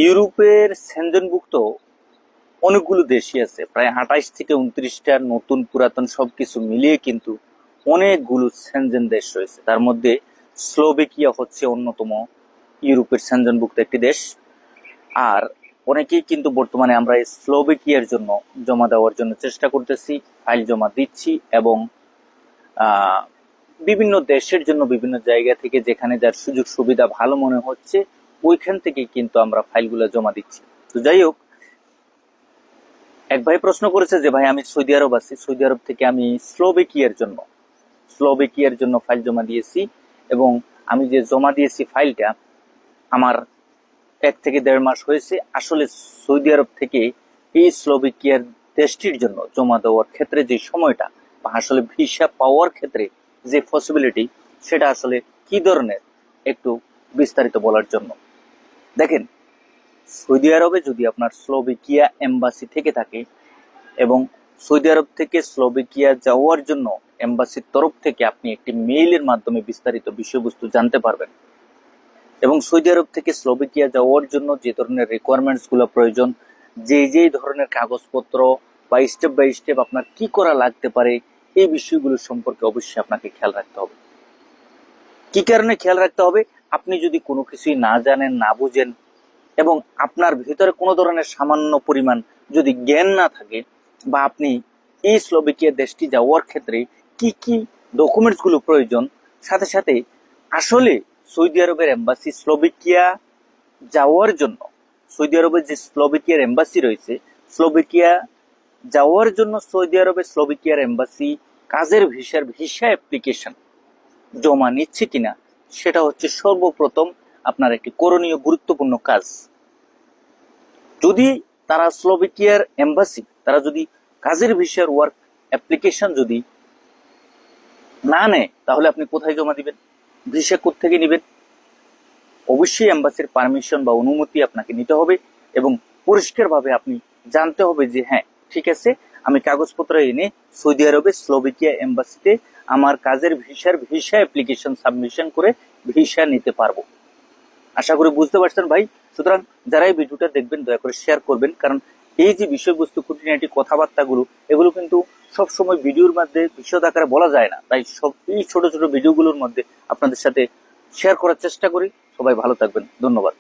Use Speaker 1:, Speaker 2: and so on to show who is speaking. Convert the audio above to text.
Speaker 1: ইউরোপের সেনজেনভুক্ত অনেকগুলো দেশই আছে, প্রায় 28 থেকে 29টা, নতুন পুরাতন সবকিছু মিলিয়ে কিন্তু অনেকগুলো সেনজেন দেশ রয়েছে। তার মধ্যে স্লোভেকিয়া হচ্ছে অন্যতম ইউরোপের সেনজেনভুক্ত একটি দেশ। আর অনেকেই কিন্তু বর্তমানে আমরা এই স্লোভেকিয়ার জন্য জমা দেওয়ার জন্য চেষ্টা করতেছি, ফাইল জমা দিচ্ছি এবং বিভিন্ন দেশের জন্য বিভিন্ন জায়গা থেকে যেখানে যার সুযোগ সুবিধা ভালো মনে হচ্ছে ওইখান থেকে কিন্তু আমরা ফাইলগুলো জমা দিচ্ছি। তো যাই হোক, এক ভাই প্রশ্ন করেছে যে ভাই আমি সৌদি আরব আছি, সৌদি আরব থেকে আমি স্লোভেকিয়ার জন্য ফাইল জমা দিয়েছি এবং আমি যে জমা দিয়েছি ফাইলটা আমার 1 থেকে 1.5 মাস হয়েছে। আসলে সৌদি আরব থেকে এই স্লোভেকিয়ার দেশটির জন্য জমা দেওয়ার ক্ষেত্রে যে সময়টা বা আসলে ভিসা পাওয়ার ক্ষেত্রে যে পসিবিলিটি, সেটা আসলে কি ধরনের একটু বিস্তারিত বলার জন্য দেখেন, সৌদি আরবে যদি আপনার স্লোভেকিয়া এম্বাসি থেকে থাকে এবং সৌদি আরব থেকে স্লোভেকিয়া যাওয়ার জন্য এম্বাসির তরফ থেকে আপনি একটি মেইলের মাধ্যমে বিস্তারিত বিষয়বস্তু জানতে পারবেন এবং সৌদি আরব থেকে স্লোভেকিয়া যাওয়ার জন্য যে ধরনের রিকোয়ারমেন্টস গুলো প্রয়োজন, যে ধরনের কাগজপত্র বা স্টেপ বাই স্টেপ আপনার কি করা লাগতে পারে, এই বিষয়গুলো সম্পর্কে অবশ্যই আপনাকে খেয়াল রাখতে হবে। কি কারণে খেয়াল রাখতে হবে? আপনি যদি কোনো কিছুই না জানেন, না বুঝেন এবং আপনার ভিতরে কোনো ধরনের সামান্য পরিমাণ যদি জ্ঞান না থাকে, বা আপনি এই স্লোভেকিয়া দেশটি যাওয়ার ক্ষেত্রে কি কি ডকুমেন্টস গুলো প্রয়োজন, সাথে সাথে আসলে সৌদি আরবের এম্বাসি স্লোভেকিয়া যাওয়ার জন্য, সৌদি আরবের যে স্লোভেকিয়ার এম্বাসি রয়েছে, স্লোভেকিয়া যাওয়ার জন্য সৌদি আরবে স্লোভেকিয়ার এম্বাসি কাজের ভিসা অ্যাপ্লিকেশন জমা নিচ্ছে কিনা, সেটা হচ্ছে সর্বপ্রথম আপনার একটি করণীয় গুরুত্বপূর্ণ কাজ। যদি তারা স্লোভেকিয়ার এম্বাসি তারা যদি কাজের ভিসার ওয়ার্ক অ্যাপ্লিকেশন যদি না নেয়, তাহলে আপনি কোথায় জমা দিবেন? ভিসা কোত্থেকে নেবেন? অবশ্যই এম্বাসির পারমিশন বা অনুমতি আপনাকে নিতে হবে এবং পরিষ্কারভাবে আপনি জানতে হবে যে হ্যাঁ ঠিক আছে, আমি কাগজপত্র এনে সৌদি আরবে স্লোভেকিয়া এম্বাসিতে আমার কাজের ভিসা অ্যাপ্লিকেশন সাবমিশন করে ভিসা নিতে পারবো। আশা করি বুঝতে পারছেন ভাই। সুতরাং যারা এই ভিডিওটা দেখবেন দয়া করে শেয়ার করবেন, কারণ এই যে বিষয়বস্তু খুঁটিনাটি কথাবার্তাগুলো, এগুলো কিন্তু সবসময় ভিডিওর মধ্যে বিশদ আকারে বলা যায় না, তাই সব এই ছোট ছোট ভিডিওগুলোর মধ্যে আপনাদের সাথে শেয়ার করার চেষ্টা করি। সবাই ভালো থাকবেন, ধন্যবাদ।